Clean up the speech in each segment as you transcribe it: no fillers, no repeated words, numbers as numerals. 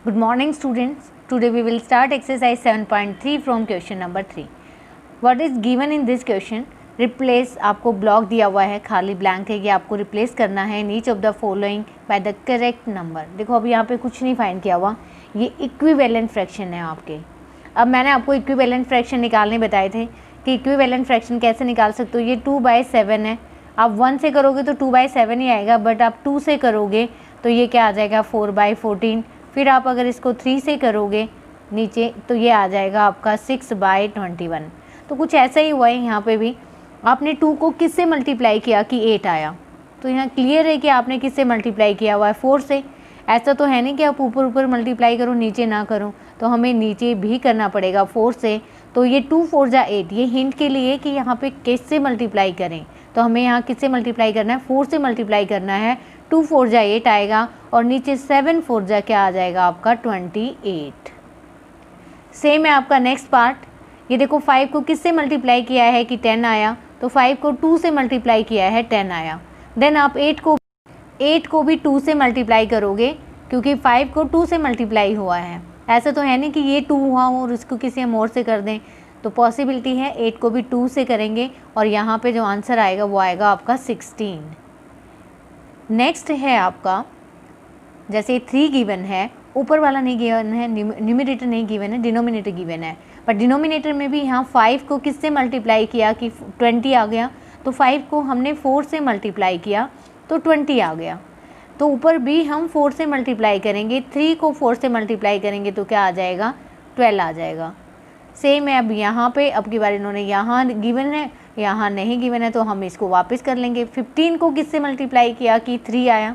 Good morning students. Today we will start exercise 7.3 from question number 3. What is given in this question? Replace, आपको block दिया हुआ है, खाली blank है, ये आपको रिप्लेस करना है each of the following by the correct number. देखो अभी यहाँ पे कुछ नहीं फाइंड किया हुआ, ये इक्विवेलेंट फ्रैक्शन है आपके। अब मैंने आपको इक्विवेलेंट फ्रैक्शन निकालने बताए थे कि इक्विवेलेंट फ्रैक्शन कैसे निकाल सकते हो। ये 2/7 है, आप 1 से करोगे तो 2/7 ही आएगा, बट आप 2 से करोगे तो ये क्या आ जाएगा 4/14। फिर आप अगर इसको 3 से करोगे नीचे तो ये आ जाएगा आपका 6/21। तो कुछ ऐसा ही हुआ है यहाँ पे भी। आपने 2 को किससे मल्टीप्लाई किया कि 8 आया, तो यहाँ क्लियर है कि आपने किससे मल्टीप्लाई किया हुआ है 4 से। ऐसा तो है नहीं कि आप ऊपर ऊपर मल्टीप्लाई करो नीचे ना करो, तो हमें नीचे भी करना पड़ेगा 4 से। तो ये 2 4 जा 8, ये हिंट के लिए कि यहाँ पे किससे मल्टीप्लाई करें, तो हमें यहाँ किससे मल्टीप्लाई करना है 4 से मल्टीप्लाई करना है। 2 4 जा 8 आएगा और नीचे 7 4 जा क्या आ जाएगा आपका 28। सेम है आपका नेक्स्ट पार्ट। ये देखो 5 को किससे मल्टीप्लाई किया है कि 10 आया, तो 5 को 2 से मल्टीप्लाई किया है 10 आया। देन आप 8 को भी 2 से मल्टीप्लाई करोगे क्योंकि 5 को 2 से मल्टीप्लाई हुआ है। ऐसा तो है नहीं कि ये 2 हुआ और इसको किसी हम और से कर दें, तो पॉसिबिलिटी है 8 को भी 2 से करेंगे और यहाँ पे जो आंसर आएगा वो आएगा आपका 16। नेक्स्ट है आपका, जैसे 3 गिवन है, ऊपर वाला नहीं गिवन है, न्यूमरेटर नहीं गिवन है, डिनोमिनेटर गिवन है। पर डिनोमिनेटर में भी यहाँ 5 को किससे मल्टीप्लाई किया कि 20 आ गया, तो 5 को हमने 4 से मल्टीप्लाई किया तो 20 आ गया। तो ऊपर भी हम 4 से मल्टीप्लाई करेंगे, 3 को 4 से मल्टीप्लाई करेंगे तो क्या आ जाएगा 12 आ जाएगा। सेम है अब यहाँ पे, अब की बार इन्होंने यहाँ गिवन है यहाँ नहीं गिवन है, तो हम इसको वापस कर लेंगे। 15 को किससे मल्टीप्लाई किया कि 3 आया,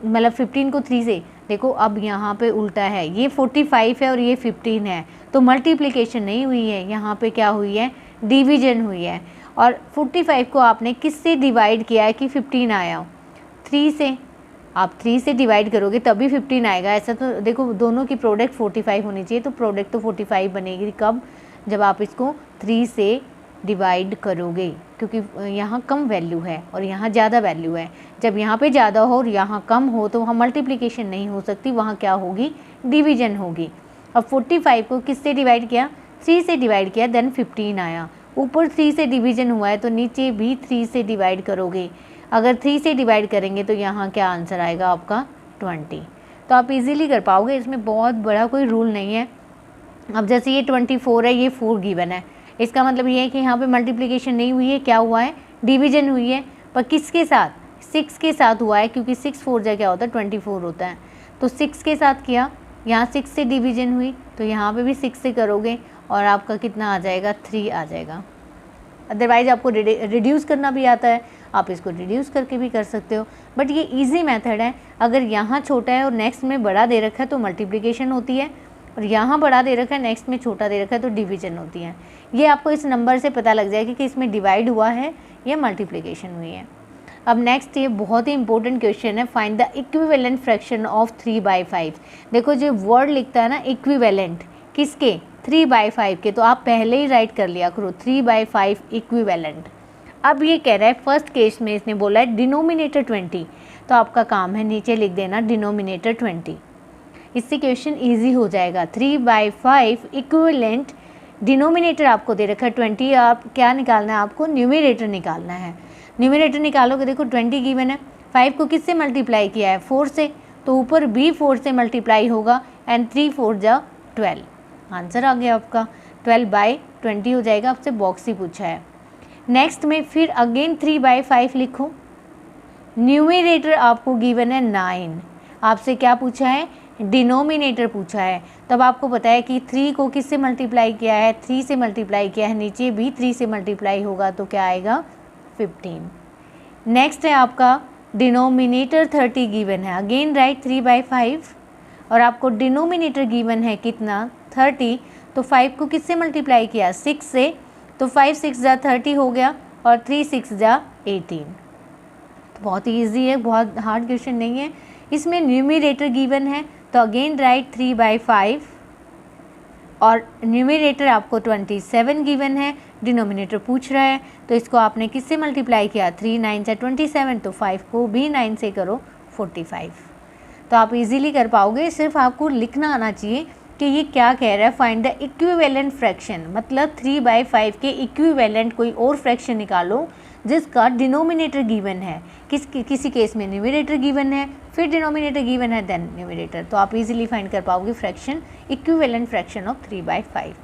मतलब 15 को 3 से। देखो अब यहाँ पे उल्टा है, ये 45 है और ये 15 है, तो मल्टीप्लिकेशन नहीं हुई है, यहाँ पे क्या हुई है डिवीजन हुई है। और 45 को आपने किससे डिवाइड किया है कि 15 आया, 3 से। आप 3 से डिवाइड करोगे तभी 15 आएगा। ऐसा तो देखो दोनों की प्रोडक्ट 45 होनी चाहिए, तो प्रोडक्ट तो 45 बनेगी कब, जब आप इसको 3 से डिवाइड करोगे, क्योंकि यहाँ कम वैल्यू है और यहाँ ज़्यादा वैल्यू है। जब यहाँ पे ज़्यादा हो और यहाँ कम हो तो वहाँ मल्टीप्लिकेशन नहीं हो सकती, वहाँ क्या होगी डिवीजन होगी। अब 45 को किससे डिवाइड किया 3 से डिवाइड किया, देन 15 आया। ऊपर 3 से डिवीजन हुआ है तो नीचे भी 3 से डिवाइड करोगे। अगर 3 से डिवाइड करेंगे तो यहाँ क्या आंसर आएगा आपका 20। तो आप इजीली कर पाओगे, इसमें बहुत बड़ा कोई रूल नहीं है। अब जैसे ये 24 है, ये 4 गिवन है, इसका मतलब ये है कि यहाँ पे मल्टीप्लिकेशन नहीं हुई है, क्या हुआ है डिवीजन हुई है। पर किसके साथ 6 के साथ हुआ है, क्योंकि 6 4 जा क्या होता है 24 होता है, तो 6 के साथ किया। यहाँ 6 से डिवीजन हुई तो यहाँ पे भी 6 से करोगे और आपका कितना आ जाएगा 3 आ जाएगा। अदरवाइज आपको रिड्यूस करना भी आता है, आप इसको रिड्यूस करके भी कर सकते हो, बट ये इजी मेथड है। अगर यहाँ छोटा है और नेक्स्ट में बड़ा दे रखा है तो मल्टीप्लिकेशन होती है, और यहाँ बड़ा दे रखा है नेक्स्ट में छोटा दे रखा है तो डिवीजन होती है। ये आपको इस नंबर से पता लग जाएगा कि इसमें डिवाइड हुआ है या मल्टीप्लिकेशन हुई है। अब नेक्स्ट ये बहुत ही इंपॉर्टेंट क्वेश्चन है, find the equivalent fraction of 3/5। देखो जो वर्ड लिखता है ना इक्विवेलेंट, किसके 3/5 के, तो आप पहले ही राइट कर लिया करो 3/5 इक्विवेलेंट। अब ये कह रहा है फर्स्ट केस में इसने बोला है डिनोमिनेटर 20, तो आपका काम है नीचे लिख देना डिनोमिनेटर 20। इससे क्वेश्चन इजी हो जाएगा। 3/5 इक्विवेलेंट, डिनोमिनेटर आपको दे रखा है 20, आप क्या निकालना है आपको न्यूमरेटर निकालना है। न्यूमरेटर निकालोगे, देखो 20 गिवन है, 5 को किससे मल्टीप्लाई किया है 4 से, तो ऊपर भी 4 से मल्टीप्लाई होगा एंड 3 4 जा 12, आंसर आ गया आपका 12/20 हो जाएगा। आपसे बॉक्स ही पूछा है। नेक्स्ट में फिर अगेन 3/5 लिखो, न्यूमरेटर आपको गिवन है 9, आपसे क्या पूछा है डिनोमिनेटर पूछा है। तब आपको पता है कि 3 को किससे मल्टीप्लाई किया है 3 से मल्टीप्लाई किया है, नीचे भी 3 से मल्टीप्लाई होगा तो क्या आएगा 15। नेक्स्ट है आपका डिनोमिनेटर 30 गिवन है, अगेन राइट 3/5, और आपको डिनोमिनेटर गिवन है कितना 30, तो 5 को किससे मल्टीप्लाई किया 6 से, तो 5 6 जा 30 हो गया और 3 6 जा 18। तो बहुत ही ईजी है, बहुत हार्ड क्वेश्चन नहीं है। इसमें न्यूमरेटर गिवन है तो अगेन राइट 3/5, और न्यूमरेटर आपको 27 गिवन है, डिनोमिनेटर पूछ रहा है तो इसको आपने किससे मल्टीप्लाई किया 3 9 से 27, तो 5 को भी 9 से करो 45। तो आप इजीली कर पाओगे। सिर्फ आपको लिखना आना चाहिए कि ये क्या कह रहा है। फाइंड द इक्विवेलेंट फ्रैक्शन, मतलब 3/5 के इक्विवेलेंट कोई और फ्रैक्शन निकालो जिसका डिनोमिनेटर गिवन है। किसी केस में न्यूमरेटर गिवन है, फिर डिनोमिनेटर गिवन है, देन न्यूमरेटर। तो आप इजीली फाइंड कर पाओगे fraction, equivalent fraction of 3/5।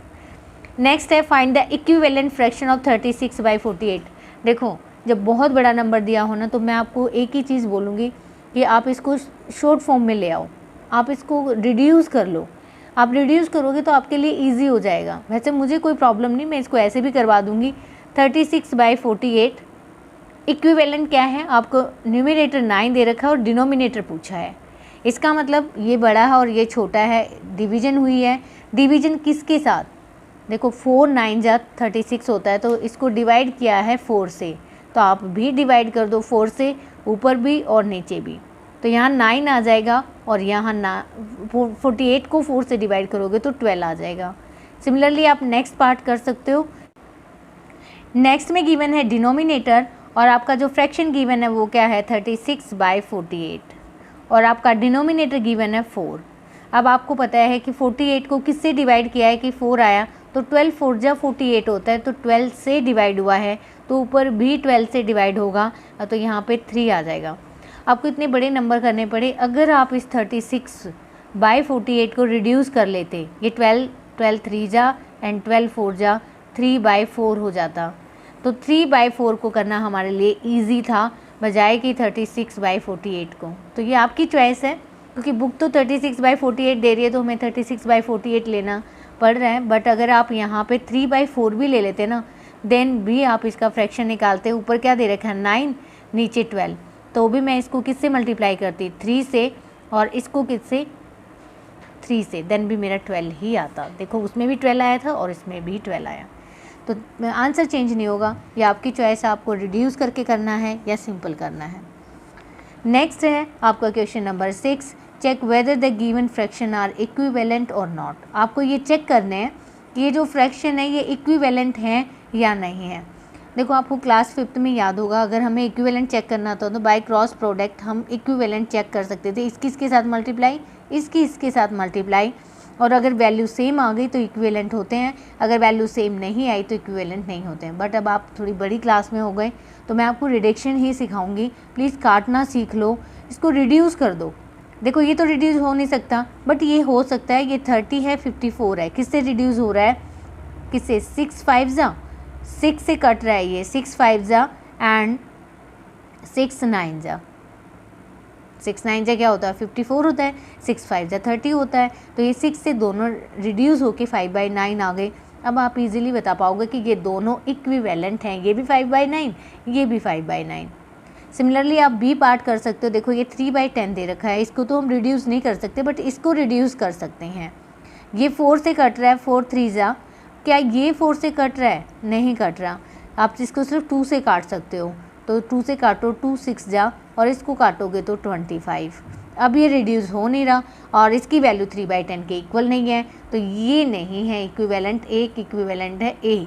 Next है find the equivalent fraction of 36/48। देखो जब बहुत बड़ा नंबर दिया हो ना तो मैं आपको एक ही चीज़ बोलूँगी कि आप इसको शॉर्ट फॉर्म में ले आओ, आप इसको रिड्यूस कर लो। आप रिड्यूस करोगे तो आपके लिए इजी हो जाएगा। वैसे मुझे कोई प्रॉब्लम नहीं, मैं इसको ऐसे भी करवा दूँगी। 36/48 इक्विवेलेंट क्या है, आपको न्यूमरेटर 9 दे रखा है और डिनोमिनेटर पूछा है। इसका मतलब ये बड़ा है और ये छोटा है, डिवीजन हुई है। डिवीजन किसके साथ, देखो 4 9 जा 36 होता है, तो इसको डिवाइड किया है 4 से, तो आप भी डिवाइड कर दो 4 से, ऊपर भी और नीचे भी। तो यहाँ 9 आ जाएगा और यहाँ 48 को 4 से डिवाइड करोगे तो 12 आ जाएगा। सिमिलरली आप नेक्स्ट पार्ट कर सकते हो। नेक्स्ट में गिवन है डिनोमिनेटर और आपका जो फ्रैक्शन गिवन है वो क्या है 36/48 और आपका डिनोमिनेटर गिवन है 4। अब आपको पता है कि 48 को किससे डिवाइड किया है कि 4 आया, तो 12 4 जा 48 होता है, तो 12 से डिवाइड हुआ है तो ऊपर भी 12 से डिवाइड होगा, तो यहाँ पे 3 आ जाएगा। आपको इतने बड़े नंबर करने पड़े। अगर आप इस 36/48 को रिड्यूस कर लेते, ये 12 3 जा एंड 12 4 जा 3/4 हो जाता, तो 3/4 को करना हमारे लिए इजी था बजाय कि 36/48 को। तो ये आपकी चॉइस है, क्योंकि बुक तो 36/48 दे रही है तो हमें 36/48 लेना पड़ रहा है। बट अगर आप यहाँ पे 3/4 भी ले लेते ना, देन भी आप इसका फ्रैक्शन निकालते। ऊपर क्या दे रखा है 9, नीचे 12, तो भी मैं इसको किससे मल्टीप्लाई करती 3 से और इसको किससे 3 से, देन भी मेरा 12 ही आता। देखो उसमें भी 12 आया था और इसमें भी 12 आया, तो आंसर चेंज नहीं होगा। ये आपकी चॉइस है, आपको रिड्यूस करके करना है या सिंपल करना है। नेक्स्ट है आपका question number 6, check whether the given fraction are equivalent और नॉट। आपको ये चेक करने हैं कि ये जो फ्रैक्शन है ये इक्विवेलेंट हैं या नहीं है। देखो आपको क्लास 5th में याद होगा, अगर हमें इक्विवेलेंट चेक करना था तो बाय क्रॉस प्रोडक्ट हम इक्विवेलेंट चेक कर सकते थे। इसकी इसके साथ मल्टीप्लाई, इसकी इसके साथ मल्टीप्लाई, और अगर वैल्यू सेम आ गई तो इक्विवेलेंट होते हैं, अगर वैल्यू सेम नहीं आई तो इक्विवेलेंट नहीं होते हैं। बट अब आप थोड़ी बड़ी क्लास में हो गए तो मैं आपको रिडक्शन ही सिखाऊंगी। प्लीज़ काटना सीख लो, इसको रिड्यूस कर दो। देखो ये तो रिड्यूस हो नहीं सकता, बट ये हो सकता है। ये 30 है, 54 है, किससे रिड्यूस हो रहा है, किससे 6 5 जा 6 से कट रहा है, ये 6 5 जा एंड 6 9 जा 6 9 जा क्या होता है 54 होता है, 6 5 जा 30 होता है। तो ये 6 से दोनों रिड्यूस होके 5/9 आ गए। अब आप इजीली बता पाओगे कि ये दोनों इक्विवेलेंट हैं, ये भी 5/9, ये भी 5/9। सिमिलरली आप बी पार्ट कर सकते हो। देखो ये 3/10 दे रखा है, इसको तो हम रिड्यूस नहीं कर सकते बट इसको रिड्यूस कर सकते हैं। ये 4 से कट रहा है, 4 3 जा, क्या ये 4 से कट रहा है, नहीं कट रहा। आप इसको सिर्फ 2 से काट सकते हो, तो 2 से काटो 2 6 जा और इसको काटोगे तो 25। अब ये रिड्यूस हो नहीं रहा और इसकी वैल्यू 3/10 के इक्वल नहीं है, तो ये नहीं है इक्विवेलेंट। एक इक्विवेलेंट है ए।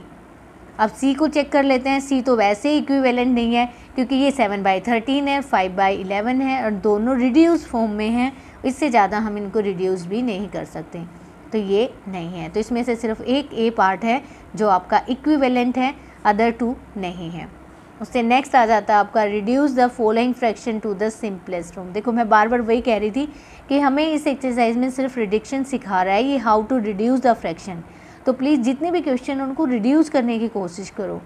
अब सी को चेक कर लेते हैं। सी तो वैसे इक्विवेलेंट नहीं है क्योंकि ये 7/13 है, 5/11 है और दोनों रिड्यूस फॉर्म में हैं। इससे ज़्यादा हम इनको रिड्यूस भी नहीं कर सकते, तो ये नहीं है। तो इसमें से सिर्फ एक ए पार्ट है जो आपका इक्विवेलेंट है, अदर 2 नहीं है। उससे नेक्स्ट आ जाता है आपका reduce the following fraction to the simplest form. देखो मैं बार बार वही कह रही थी कि हमें इस एक्सरसाइज में सिर्फ रिडक्शन सिखा रहा है, ये how to reduce the fraction. तो प्लीज़ जितने भी क्वेश्चन हैं उनको रिड्यूस करने की कोशिश करो।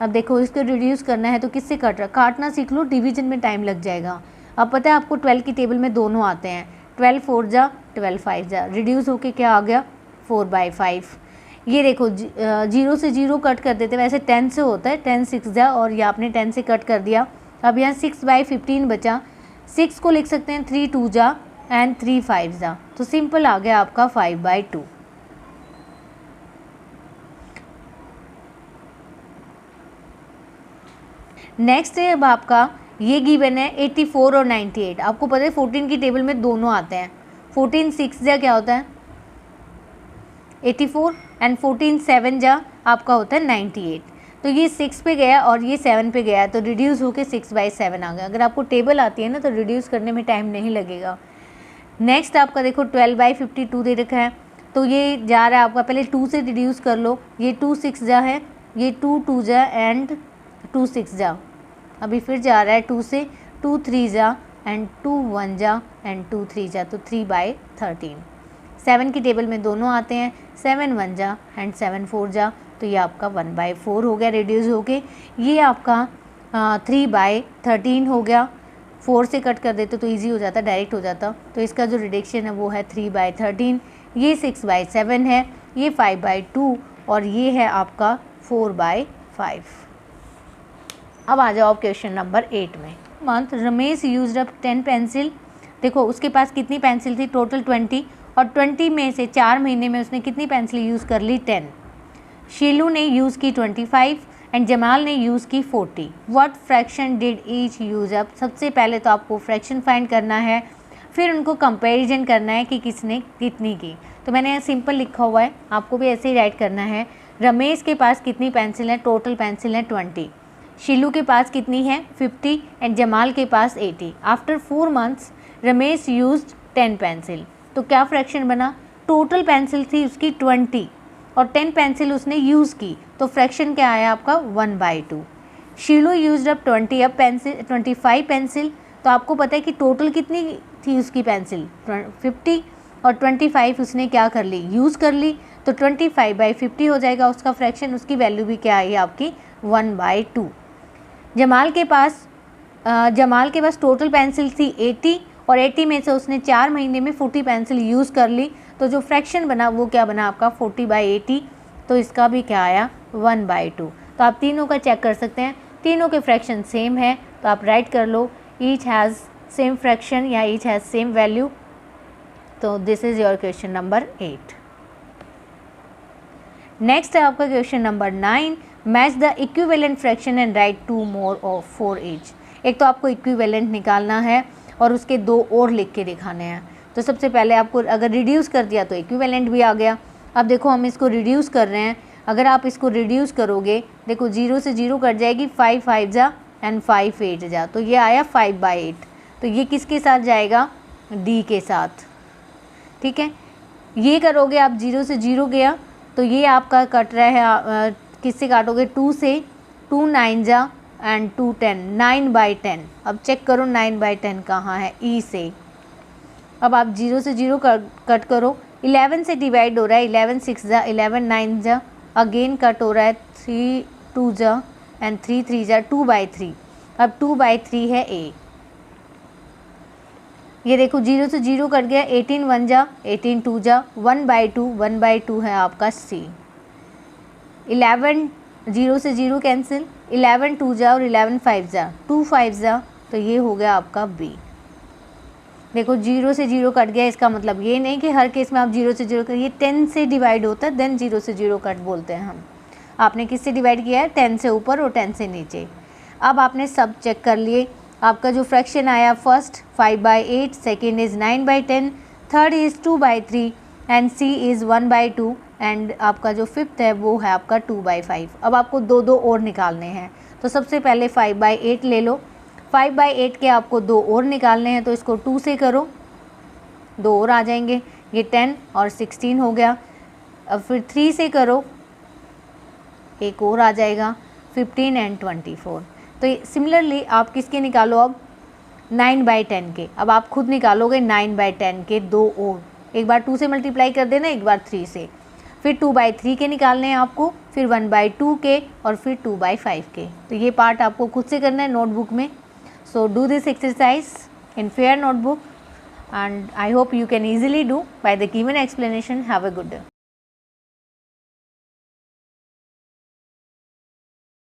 अब देखो इसको रिड्यूस करना है तो किससे काटना सीख लो, डिवीजन में टाइम लग जाएगा। अब पता है आपको 12 की टेबल में दोनों आते हैं, 12 4 जा 12 5 जा, रिड्यूस होके क्या आ गया 4/5। ये देखो 0 से 0 कट कर देते, वैसे 10 से होता है, 10 6 जा और ये आपने 10 से कट कर दिया। अब यहाँ 6/15 बचा, 6 को लिख सकते हैं 3 2 जा एंड 3 5 जा, तो सिंपल आ गया आपका 5/2। नेक्स्ट है अब आपका ये गिवन है 84 और 98। आपको पता है 14 की टेबल में दोनों आते हैं। 14 6 जा क्या होता है 84 एंड 14 7 जा आपका होता है 98। तो ये 6 पे गया और ये 7 पे गया, तो रिड्यूस होके 6/7 आ गया। अगर आपको टेबल आती है ना तो रिड्यूस करने में टाइम नहीं लगेगा। नेक्स्ट आपका देखो 12/52 दे रखा है, तो ये जा रहा है आपका, पहले 2 से रिड्यूस कर लो, ये 2 6 जा है, ये 2 2 जा एंड 2 6 जा, अभी फिर जा रहा है 2 से, 2 3 जा एंड 2 1 जा एंड 2 3 जा, तो 3/13। 7 की टेबल में दोनों आते हैं, 7 1 जा एंड 7 4 जा, तो ये आपका 1/4 हो गया रिड्यूस होके। ये आपका 3/13 हो गया, 4 से कट कर देते तो इजी हो जाता, डायरेक्ट हो जाता, तो इसका जो रिडक्शन है वो है 3/13। ये 6/7 है, ये 5/2 और ये है आपका 4/5। अब आ जाओ क्वेश्चन नंबर 8 में। Month Ramesh used up 10 pencil. देखो उसके पास कितनी पेंसिल थी, टोटल 20, और 20 में से 4 महीने में उसने कितनी पेंसिल यूज़ कर ली, 10। शीलू ने यूज़ की 25 एंड जमाल ने यूज़ की 40। What fraction did each use up. सबसे पहले तो आपको फ्रैक्शन फाइंड करना है, फिर उनको कंपैरिजन करना है कि किसने कितनी की। तो मैंने यहाँ सिंपल लिखा हुआ है, आपको भी ऐसे ही राइट करना है। रमेश के पास कितनी पेंसिल है, टोटल पेंसिल है 20। शीलू के पास कितनी है 50 एंड जमाल के पास 80। After 4 months Ramesh used 10 pencil. तो क्या फ्रैक्शन बना, टोटल पेंसिल थी उसकी 20 और 10 पेंसिल उसने यूज़ की, तो फ्रैक्शन क्या आया आपका 1/2। शीलू यूज्ड अप 25 पेंसिल, तो आपको पता है कि टोटल कितनी थी उसकी पेंसिल 50 और 25 उसने क्या कर ली, यूज़ कर ली, तो 25/50 हो जाएगा उसका फ्रैक्शन। उसकी वैल्यू भी क्या आई आपकी 1/2। जमाल के पास टोटल पेंसिल थी 80 और 80 में से उसने 4 महीने में 40 पेंसिल यूज़ कर ली, तो जो फ्रैक्शन बना वो क्या बना आपका 40/80, तो इसका भी क्या आया 1/2। तो आप तीनों का चेक कर सकते हैं, तीनों के फ्रैक्शन सेम है, तो आप राइट कर लो ईच हैज़ सेम फ्रैक्शन या ईच हैज़ सेम वैल्यू। तो this is your question number 8। Next है आपका question number 9। Match the equivalent fraction and right 2 more of 4 each. एक तो आपको इक्विवेलेंट निकालना है और उसके 2 और लिख के दिखाने हैं। तो सबसे पहले आपको अगर रिड्यूस कर दिया तो इक्विवेलेंट भी आ गया। अब देखो हम इसको रिड्यूस कर रहे हैं, अगर आप इसको रिड्यूस करोगे, देखो 0 से 0 कट जाएगी, 5 5 जा एंड 5 8 जा, तो ये आया 5/8। तो ये किसके साथ जाएगा, डी के साथ, ठीक है। ये करोगे आप 0 से 0 गया, तो ये आपका कट रहा है, किससे काटोगे 2 से, 2 9 जा एंड 2 10, 9/10। अब चेक करो 9/10 कहाँ है, ई से। अब आप 0 से 0 कट करो, 11 से डिवाइड हो रहा है, 11 6 जा, 11 9 जा, अगेन कट हो रहा है, 3 2 जा एंड 3 3 जा, 2/3। अब 2/3 है ए। ये देखो 0 से 0 कट गया, 18 1 जा, 18 2 जा, 1/2 है आपका सी। 11 0 से 0 कैंसिल, 11 2 जा और 11 5 जा, 2 5 जा, तो ये हो गया आपका बी। देखो 0 से 0 कट गया, इसका मतलब ये नहीं कि हर केस में आप 0 से 0 ये 10 से डिवाइड होता है, देन 0 से 0 कट बोलते हैं हम। आपने किससे डिवाइड किया है, 10 से ऊपर और 10 से नीचे। अब आपने सब चेक कर लिए, आपका जो फ्रैक्शन आया, first 5/8, second is 9/10, third is 2/3 and C is 1/2 and आपका जो फिफ्थ है वो है आपका 2/5। अब आपको 2 और निकालने हैं, तो सबसे पहले 5/8 ले लो, 5/8 के आपको 2 और निकालने हैं, तो इसको 2 से करो, 2 और आ जाएंगे, ये 10 और 16 हो गया। अब फिर 3 से करो, एक और आ जाएगा, 15 एंड 24। तो सिमिलरली आप किसके निकालो, अब 9/10 के। अब आप खुद निकालोगे 9/10 के 2 और, एक बार 2 से मल्टीप्लाई कर देना, एक बार 3 से, फिर 2/3 के निकालने हैं आपको, फिर 1/2 के और फिर 2/5 के। तो ये पार्ट आपको खुद से करना है नोटबुक में। So do this exercise in fair notebook and I hope you can easily do by the given explanation. Have a good day.